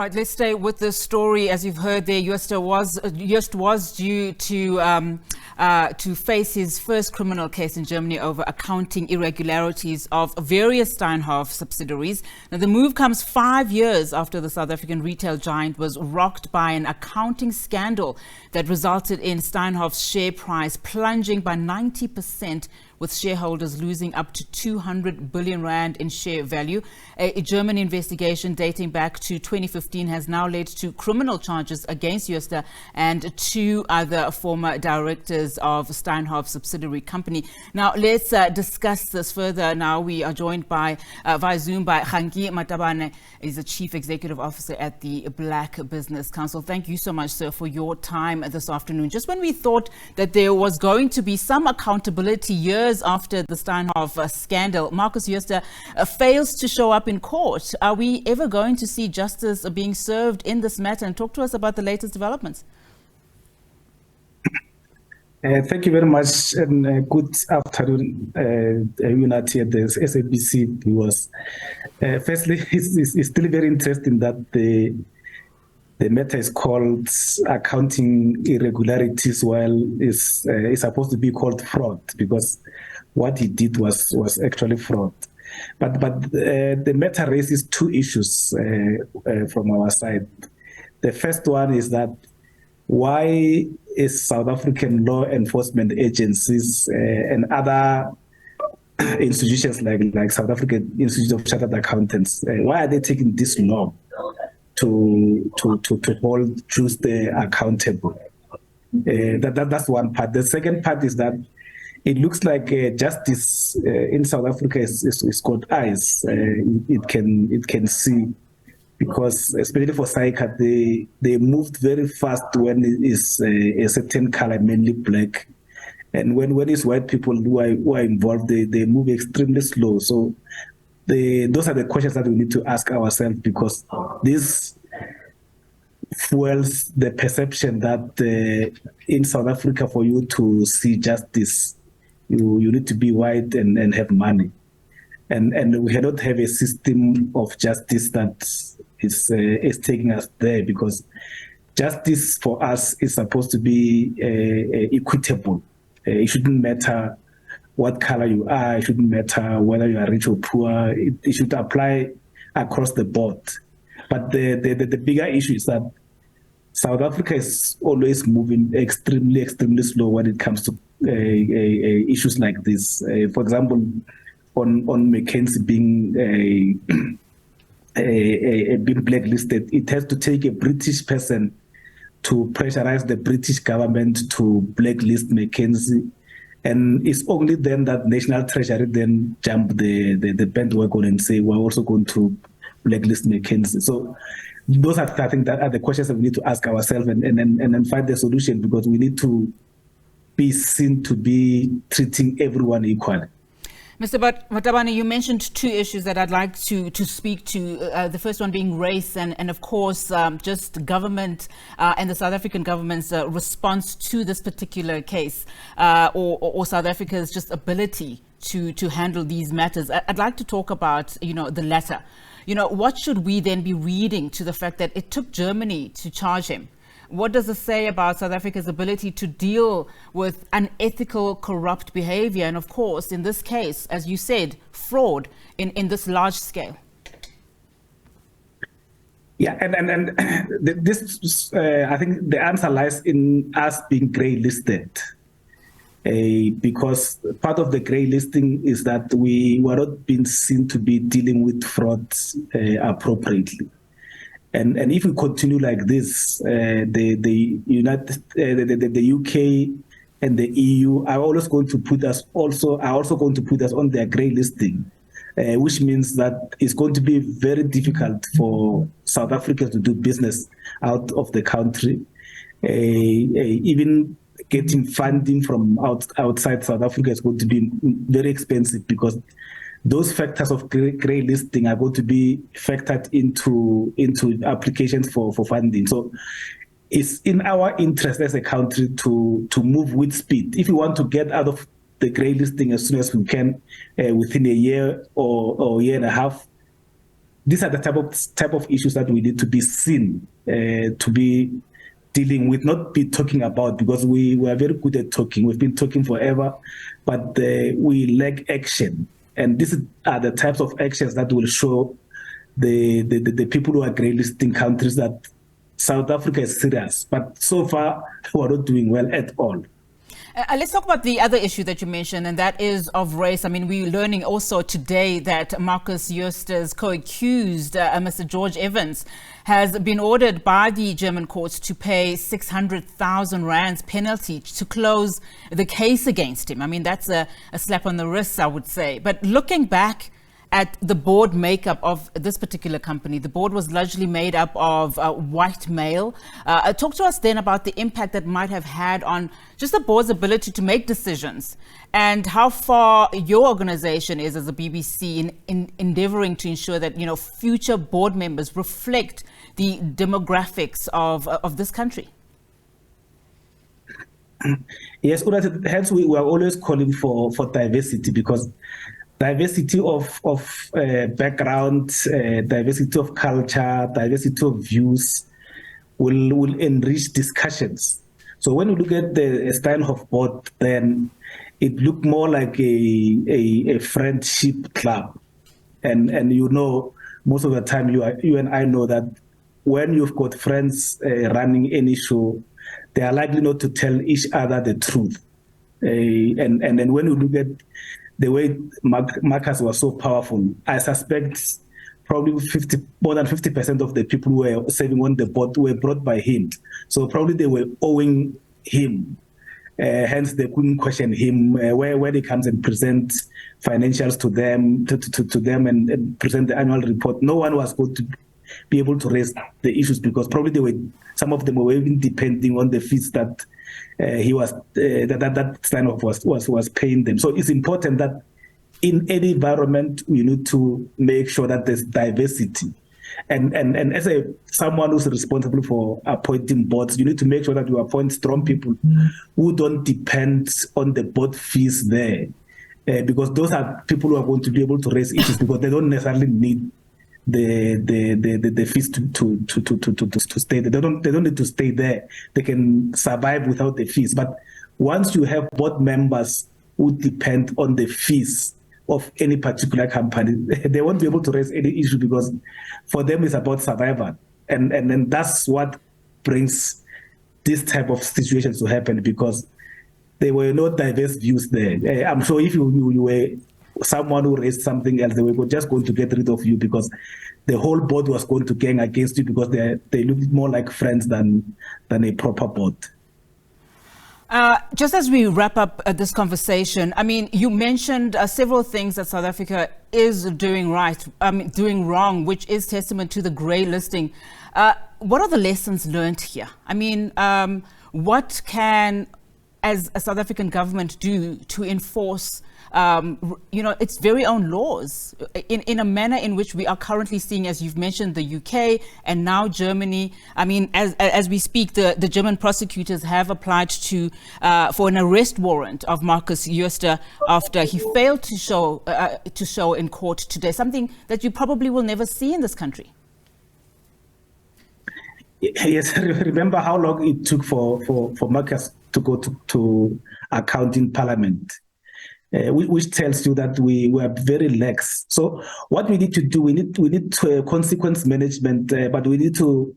All right, let's stay with this story. As you've heard there, Jooste was due to face his first criminal case in Germany over accounting irregularities of various Steinhoff subsidiaries. Now, the move comes 5 years after the South African retail giant was rocked by an accounting scandal that resulted in Steinhoff's share price plunging by 90%, with shareholders losing up to 200 billion rand in share value. A German investigation dating back to 2015 has now led to criminal charges against Jooste and 2 other former directors of Steinhoff subsidiary company. Now, let's discuss this further. Now, we are joined by via Zoom by Kganki Matabane. He's the Chief Executive Officer at the Black Business Council. Thank you so much, sir, for your time this afternoon. Just when we thought that there was going to be some accountability years after the Steinhoff scandal, Markus Jooste fails to show up in court. Are we ever going to see justice being served in this matter? And talk to us about the latest developments. Thank you very much, and good afternoon, Unity at the SABC. Firstly, it's still very interesting that the matter is called accounting irregularities, while it's supposed to be called fraud, because what he did was actually fraud. But the matter raises 2 issues from our side. The first one is that why is South African law enforcement agencies and other institutions like South African Institute of Chartered Accountants, why are they taking this long to hold Jooste accountable? That's one part. The second part is that it looks like justice in South Africa is got eyes. It can see, because especially for SAICA, they moved very fast when it is a certain color, mainly black, and when it's white people who are involved, they move extremely slow. So those are the questions that we need to ask ourselves, because this fuels the perception that in South Africa, for you to see justice, you need to be white and have money, and we cannot have a system of justice that is taking us there, because justice for us is supposed to be equitable. It shouldn't matter what color you are. It shouldn't matter whether you are rich or poor. It should apply across the board. But the bigger issue is that South Africa is always moving extremely slow when it comes to issues like this. For example, on McKinsey being being blacklisted, it has to take a British person to pressurize the British government to blacklist McKinsey, and it's only then that National Treasury then jump the bandwagon and say we're also going to blacklist McKinsey. So those are, I think, that are the questions that we need to ask ourselves and then find the solution, because we need to be seen to be treating everyone equally. Mr. Matabane, you mentioned 2 issues that I'd like to speak to. The first one being race and of course, just government and the South African government's response to this particular case, or South Africa's just ability to handle these matters. I'd like to talk about, the latter. What should we then be reading to the fact that it took Germany to charge him? What does it say about South Africa's ability to deal with unethical, corrupt behavior? And of course, in this case, as you said, fraud in this large scale. Yeah, and this, I think the answer lies in us being grey listed. Because part of the grey listing is that we were not being seen to be dealing with fraud appropriately. And if we continue like this, the UK and the EU are also going to put us on their grey listing, which means that it's going to be very difficult for South Africa to do business out of the country. Even getting funding from outside South Africa is going to be very expensive, because those factors of grey listing are going to be factored into applications for funding. So it's in our interest as a country to move with speed. If we want to get out of the grey listing as soon as we can, within a year or year and a half, these are the type of issues that we need to be seen, to be dealing with, not be talking about, because we are very good at talking. We've been talking forever, but we lack action. And these are the types of actions that will show the people who are grey listing countries that South Africa is serious. But so far, we are not doing well at all. Let's talk about the other issue that you mentioned, and that is of race. I mean, we're learning also today that Markus Jooste's co-accused, Mr. George Evans, has been ordered by the German courts to pay 600,000 rands penalty to close the case against him. I mean, that's a slap on the wrist, I would say. But looking back at the board makeup of this particular company, the board was largely made up of white male. Talk to us then about the impact that might have had on just the board's ability to make decisions, and how far your organization is as a BBC in endeavoring to ensure that, you know, future board members reflect the demographics of this country. Yes, hence we are always calling for diversity, because diversity of background, diversity of culture, diversity of views will enrich discussions. So when we look at the Steinhoff board, then it looked more like a friendship club. And you know, most of the time you and I know that when you've got friends running any show, they are likely not to tell each other the truth. And then when you look at the way Markus was so powerful, I suspect probably more than 50% of the people who were serving on the board were brought by him. So probably they were owing him. Hence, they couldn't question him where he comes and presents financials to them, to them and present the annual report. No one was going to be able to raise the issues, because probably some of them were even depending on the fees that that Steinhoff was paying them. So it's important that in any environment we need to make sure that there's diversity. And as someone who's responsible for appointing boards, you need to make sure that you appoint strong people who don't depend on the board fees there, because those are people who are going to be able to raise issues, because they don't necessarily need the fees to stay there. They don't need to stay there. They can survive without the fees. But once you have board members who depend on the fees of any particular company, they won't be able to raise any issue, because for them it's about survival. And then that's what brings this type of situations to happen, because there were no diverse views there. I'm sure if you were someone who raised something else, they were just going to get rid of you, because the whole board was going to gang against you, because they looked more like friends than a proper board. Just as we wrap up this conversation, I mean, you mentioned several things that South Africa is doing doing wrong, which is testament to the grey listing. What are the lessons learned here? I mean, what can, as a South African government, do to enforce its very own laws in a manner in which we are currently seeing, as you've mentioned, the UK and now Germany? I mean, as we speak, the German prosecutors have applied for an arrest warrant of Markus Jooste after he failed to show in court today, something that you probably will never see in this country. Yes, remember how long it took for Markus to go to account in Parliament, which tells you that we were very lax. So what we need to do, we need consequence management, but we need to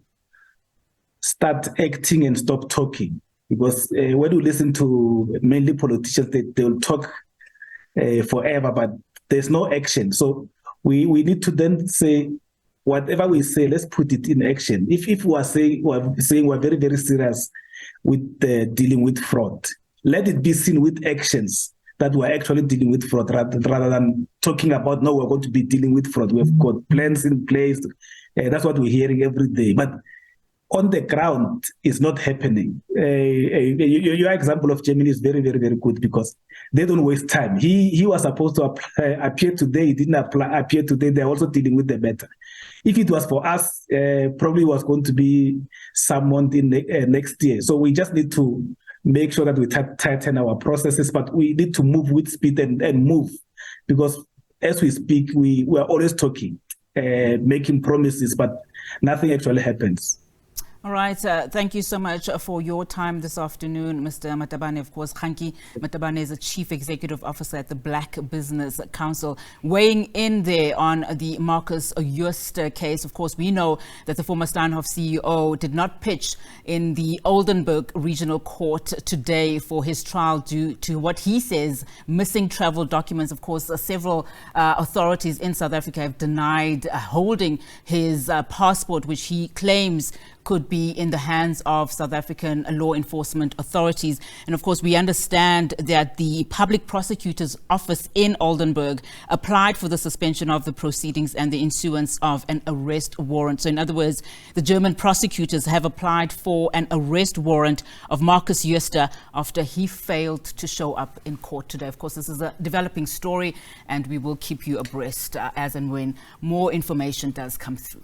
start acting and stop talking. Because when you listen to mainly politicians, they will talk forever, but there's no action. So we need to then say, whatever we say, let's put it in action. If we are saying we're very, very serious with dealing with fraud, let it be seen with actions that we're actually dealing with fraud, rather than talking about, no, we're going to be dealing with fraud. We've got plans in place. That's what we're hearing every day. But on the ground, it's not happening. Your example of Germany is very, very, very good, because they don't waste time. He was supposed to appear today. He didn't appear today. They're also dealing with the matter. If it was for us, probably was going to be someone next year. So we just need to make sure that we tighten our processes, but we need to move with speed and move, because as we speak, we are always talking. making promises, but nothing actually happens. All right. Thank you so much for your time this afternoon, Mr. Matabane. Of course, Kganki Matabane is a Chief Executive Officer at the Black Business Council, weighing in there on the Markus Jooste case. Of course, we know that the former Steinhoff CEO did not pitch in the Oldenburg Regional Court today for his trial due to what he says missing travel documents. Of course, several authorities in South Africa have denied holding his passport, which he claims could be in the hands of South African law enforcement authorities. And of course, we understand that the public prosecutor's office in Oldenburg applied for the suspension of the proceedings and the issuance of an arrest warrant. So in other words, the German prosecutors have applied for an arrest warrant of Markus Jooste after he failed to show up in court today. Of course, this is a developing story, and we will keep you abreast as and when more information does come through.